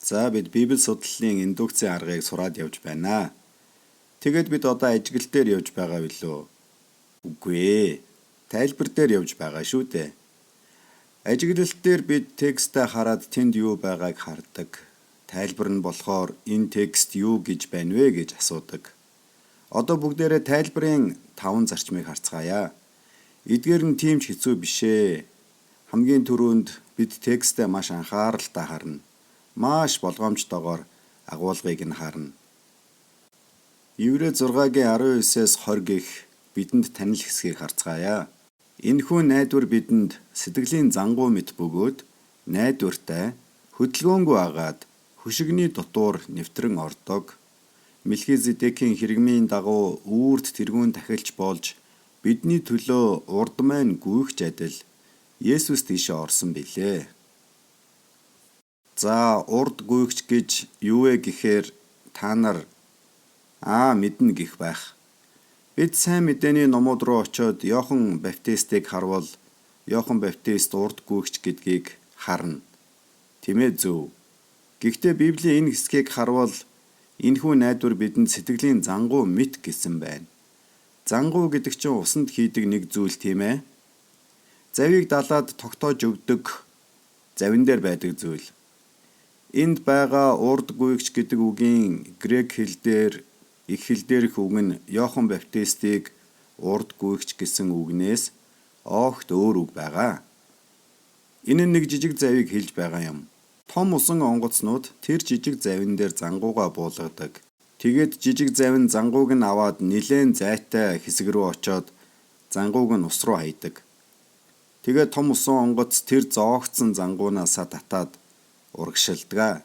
За бид Библи судлалын индукцийн аргыг сураад явж байна. Тэгэд бид одоо ажиглал дээр явж байгаа билүү? Үгүй ээ. Тайлбар дээр явж байгаа шүү дээ. Ажиглал дээр бид текстээ хараад тэнд юу байгааг хардаг. Тайлбар нь болохоор энэ текст юу гэж байна вэ гэж асуудаг. Одоо бүгдээрээ тайлбарын 5 зарчмыг харцгаая. Эдгээр нь тийм ч хэцүү биш ээ. Хамгийн түрүүнд бид текстээ маш анхааралтай харна. Маш болгоомжтойгоор агуулгыг нь харна. Еврей 6-гийн 19-с 20 гэх бидэнд танил хэсгийг харцгаая. Энэхүү найдвар бидэнд сэтгэлийн зангуу мэт бөгөөд найдвартай, хөдөлгөөнгүй агаад хөшигний дотуур нэвтрэн ордог. Мелхизедекийн хэрэгмийн дагуу үүрт тэргүүн тахилч болж бидний төлөө урд маань гүйгч адил Есүс тийшээ орсон билээ. За урд гүйгч гэж юу вэ гэхээр та нар мэднэ гэх байх. Бид сайн мэдээний номууд руу очиод Иохан Баптистыг харвал Иохан Баптист урд гүйгч гэдгийг харна. Тэмээ зөв. Гэхдээ Библийн энэ хэсгийг харвал энэхүү найдвар бидэнд сэтгэлийн зангуу мэт гэсэн байна. Зангуу гэдэг чинь усанд хийдэг нэг зүйл тийм ээ. Завийг далаад тогтоож өгдөг завин дээр байдаг зүйл. Энд байгаа урд гүйгч гэдэг үгийн грек хэл дээр их хэл дээрх үг нь Иохан Баптистыг урд гүйгч гэсэн үгнээс огт өөр үг байгаа. Энэ нь нэг жижиг завийг хэлж байгаа юм. Том усан онгоцнууд тэр жижиг завин дээр зангууга буулгадаг. Тэгээд жижиг завин зангууг нь аваад нилээн зайтай хэсэг рүү очоод зангууг нь ус руу хаядаг. Тэгээд том усан онгоц тэр зоогцсон зангуунаасаа татаад урагшилдаг.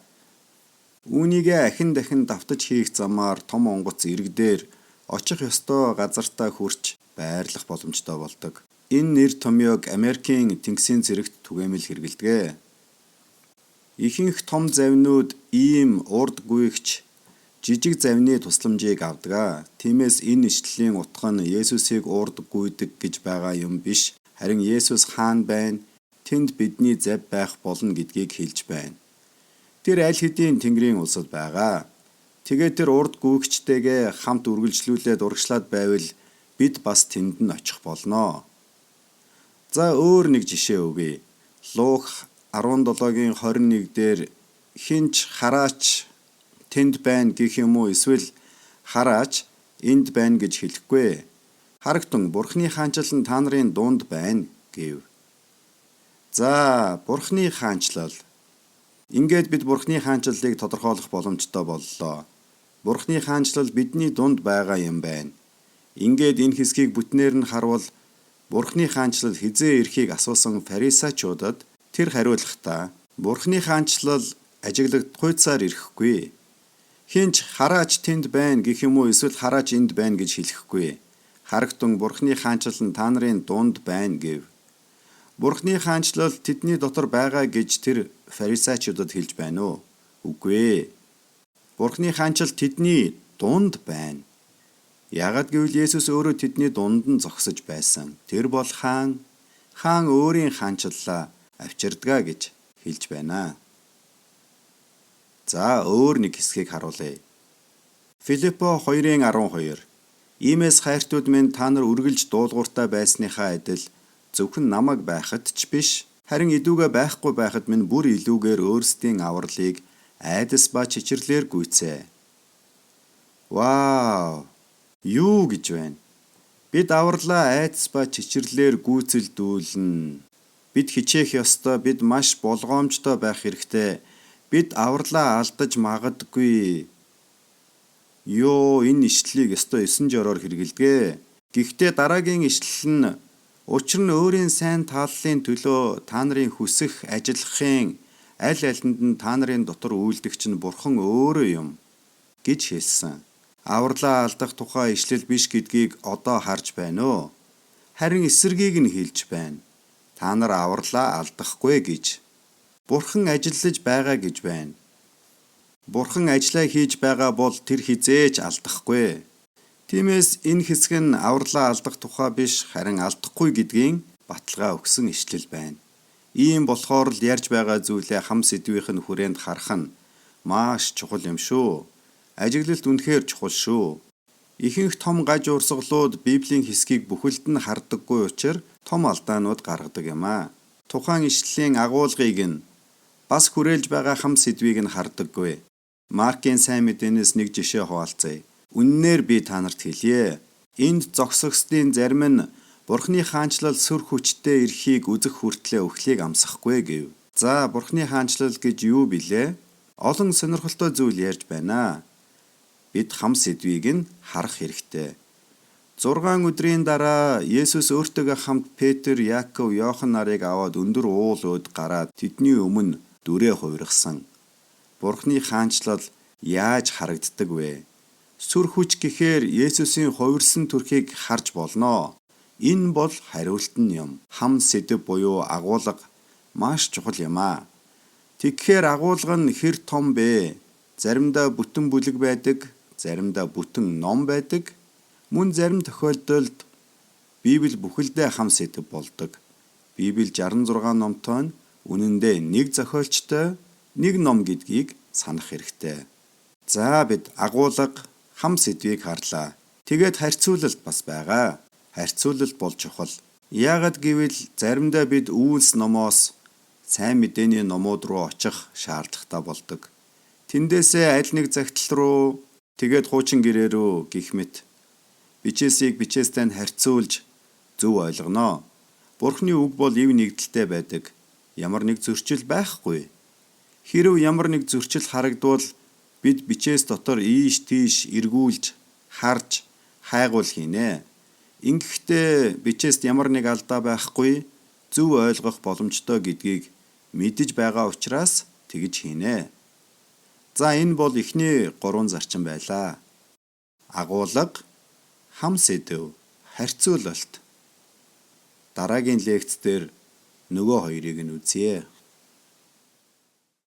Үүнийгээ ахин дахин давтаж хийх замаар том онгоц иргэдээр очих ёстой газартаа хүрч байрлах боломжтой болдог. Энэ нэр томьёог Америкийн тэнгисийн зэрэгт түгээмэл хэрэглэдэг. Ихэнх том завинууд ийм урд гүйгч жижиг завины тусламжийг авдаг. Тиймээс энэ ишлэлийн утга нь Есүсийг урд гүйдэг гэж байгаа юм биш. Харин Есүс хаан байна, тэнд бидний зав байх болно гэдгийг хэлж байна. Тэр аль хэдийн Тэнгэрийн улсад байгаа. Тэгээд тэр урд гүйгчтэйгээ хамт үргэлжлүүлээд урагшлаад байвал бид бас тэнд нь очих болно. За өөр нэг жишээ өгье. Лук 17-гийн 21 дээр хинч хараач тэнд байна гэх юм уу эсвэл хараач энд байна гэж хэлэхгүй. Харагтун Бурхны хаанчлал нь та нарын дунд байна гэв. За Бурхны хаанчлал. Ингээд бид Бурхны хаанчлалыг тодорхойлох боломжтой боллоо. Бурхны хаанчлал бидний дунд байгаа юм байна. Ингээд энэ хэсгийг бүтнээр нь харвал Бурхны хаанчлал хизээ ирэхийг асуусан фарисеучудад тэр хариулахдаа Бурхны хаанчлал ажиглагдахгүйцаар ирэхгүй. Хинч хараач тэнд байна гэх юм уу эсвэл хараач энд байна гэж хэлэхгүй. Харагтун Бурхны хаанчлал нь та нарын дунд байна гэв. Бурхны хаанчлал тэдний дотор байгаа гэж тэр фарисеучудад хэлж байна уу? Үгүй ээ. Бурхны хаанчлал тэдний дунд байна. Яагад гэвэл Есүс өөрөө тэдний дунд нь зогсож байсан. Тэр бол хаан өөрийн хаанчлалаа авчирдгаа гэж хэлж байна. За өөр нэг хэсгийг харуулъя. Филиппо 2:12. Иймээс хайртууд минь та нар үргэлж дуулууртай байсныхаа адил зөвхөн намайг байхад ч биш харин идүүгээ байхгүй байхад минь бүр илүүгээр өөрсдийн авралыг айдас ба чичирлэр гүйцээ. Вау! Юу гэж байна? Бид авралаа айдас ба чичирлэр гүйцэлдүүлнэ. Бид хичээх ёстой, бид маш болгоомжтой байх хэрэгтэй. Бид авралаа алдаж магадгүй. Энэ ишлэлийг ёстой 9 жороор хэрэгэлдэг. Гэхдээ дараагийн ишлэл нь учир нь өөрийн сайн тааллын төлөө та нарын хүсэх, ажиллахын аль алинд нь та нарын дотор үйлдэгч нь Бурхан өөрөө юм гэж хэлсэн. Авралаа алдах тухай ишлэл биш гэдгийг одоо харж байна уу? Харин эсэргийг нь хэлж байна. Та нар авралаа алдахгүй гэж. Бурхан ажиллаж байгаа гэж байна. Бурхан ажиллаа хийж байгаа бол тэр хизээж алдахгүй. Тиймээс энэ хэсэг нь авралаа алдах тухай биш харин алдахгүй гэдгийн баталгаа өгсөн ишлэл байна. Ийм болохоор л ярьж байгаа зүйлээ хам сэдвийнх нь хүрээнд харах нь Маш чухал юм шүү. Ажиглалт үнэхээр чухал шүү. Ихэнх том гаж урсгалууд Библийн хэсгийг бүхэлд нь харддаггүй учраас том алдаанууд гаргадаг юм аа. Тухайн ишлэлийн агуулгыг нь бас хүрээлж байгаа хам сэдвийг нь харддаггүй. Маркийн сайн мэдээнээс нэг жишээ хуваалцъя. Үннээр би та нарт хэлье. Энд зогсогсдын зарим нь Бурхны хаанчлал сүр хүчтэй эрхийг үзэх хүртлээр өхлийг амсахгүй гэв. За, Бурхны хаанчлал гэж юу билээ? Олон сонирхолтой зүйл ярьж байна. Бид хам сэдвийг нь харах хэрэгтэй. 6 өдрийн дараа Есүс өөртөөгөө хамт Петр, Яаков, Иохан нарыг аваад өндөр уулууд гараад тэдний өмнө дүрээ хувиргасан. Бурхны хаанчлал яаж харагддаг вэ? Сүр хүч гэхээр Есүсийн хувирсан төрхийг харж болно. Энэ бол хариулт нь юм. Хам сэдэв буюу агуулга маш чухал юм аа. Тэгэхээр агуулга нь хэр том бэ? Заримдаа бүтэн бүлэг байдаг, заримдаа бүтэн ном байдаг. Мөн зарим тохиолдолд Библи бүхэлдээ хам сэдэв болдог. Библи 66 номтой нь үнэндээ нэг зохиолчтой, нэг ном гэдгийг санах хэрэгтэй. За, бид агуулга, хам сэдвийг харлаа. Тэгээд харьцуулалт бас байгаа. Харьцуулалт бол чухал. Яагад гэвэл заримдаа бид Үйлс номоос сайн мэдээний номууд руу очих шаардлагатай болдог. Тэндээсээ аль нэг загтал руу тэгээд хуучин гэрээ рүү гэх мэт бичээсийг бичээстэй нь харьцуулж зөв ойлгоно. Бурхны үг бол ив нэгдэлтэй байдаг. Ямар нэг зөрчил байхгүй. Хэрв ямар нэг зөрчил харагдвал бид бичээс дотор ийш тийш эргүүлж, харж, хайгуул хийнэ. Ингэхдээ бичээст ямар нэг алдаа байхгүй, зөв ойлгох боломжтой гэдгийг мэдэж байгаа учраас тэгж хийнэ. За, энэ бол эхний 3 зарчим байлаа. Агуулга, хам сэдэв, харьцуулалт. Дараагийн лекц дээр нөгөө хоёрыг нь үзье.